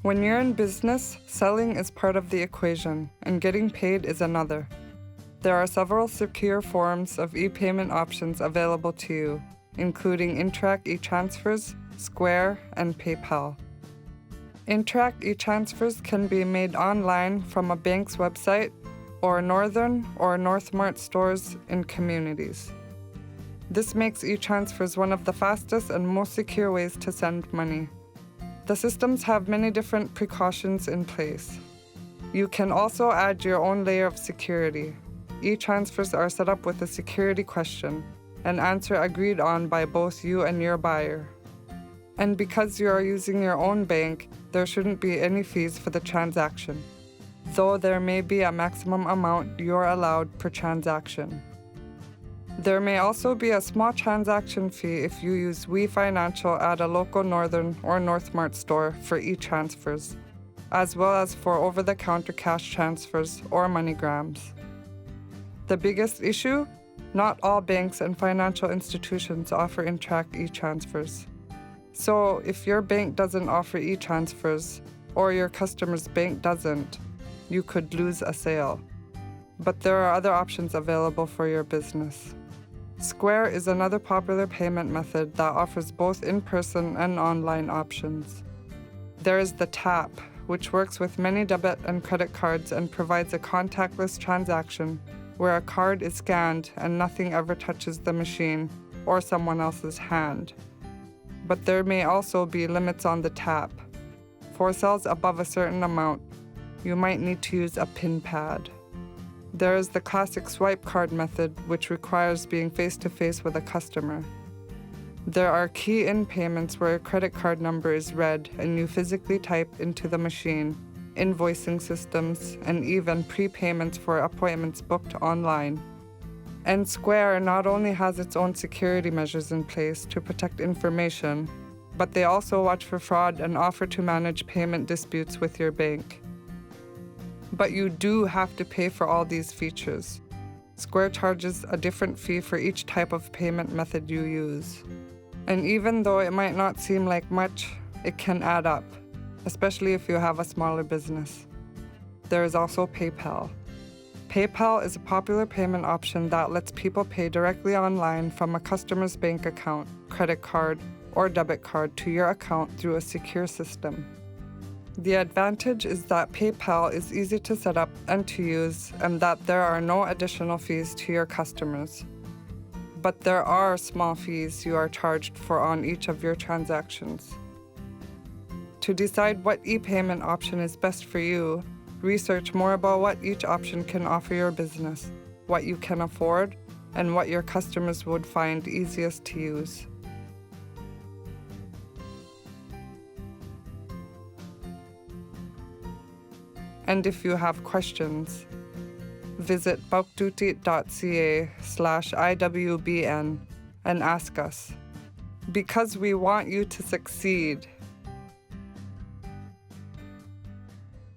When you're in business, selling is part of the equation, and getting paid is another. There are several secure forms of e-payment options available to you, including Interac e-transfers, Square, and PayPal. Interac e-transfers can be made online from a bank's website or Northern or Northmart stores in communities. This makes e-transfers one of the fastest and most secure ways to send money. The systems have many different precautions in place. You can also add your own layer of security. E-transfers are set up with a security question, an answer agreed on by both you and your buyer. And because you are using your own bank, there shouldn't be any fees for the transaction, though there may be a maximum amount you are allowed per transaction. There may also be a small transaction fee if you use We Financial at a local Northern or Northmart store for e-transfers, as well as for over-the-counter cash transfers or MoneyGrams. The biggest issue? Not all banks and financial institutions offer Interac e-transfers. So if your bank doesn't offer e-transfers, or your customer's bank doesn't, you could lose a sale. But there are other options available for your business. Square is another popular payment method that offers both in-person and online options. There is the Tap, which works with many debit and credit cards and provides a contactless transaction where a card is scanned and nothing ever touches the machine or someone else's hand. But there may also be limits on the Tap. For sales above a certain amount, you might need to use a PIN pad. There is the classic swipe card method, which requires being face-to-face with a customer. There are key-in payments where a credit card number is read and you physically type into the machine, invoicing systems, and even prepayments for appointments booked online. And Square not only has its own security measures in place to protect information, but they also watch for fraud and offer to manage payment disputes with your bank. But you do have to pay for all these features. Square charges a different fee for each type of payment method you use. And even though it might not seem like much, it can add up, especially if you have a smaller business. There is also PayPal. PayPal is a popular payment option that lets people pay directly online from a customer's bank account, credit card, or debit card to your account through a secure system. The advantage is that PayPal is easy to set up and to use, and that there are no additional fees to your customers. But there are small fees you are charged for on each of your transactions. To decide what e-payment option is best for you, research more about what each option can offer your business, what you can afford, and what your customers would find easiest to use. And if you have questions, visit bulkduty.ca/IWBN and ask us. Because we want you to succeed.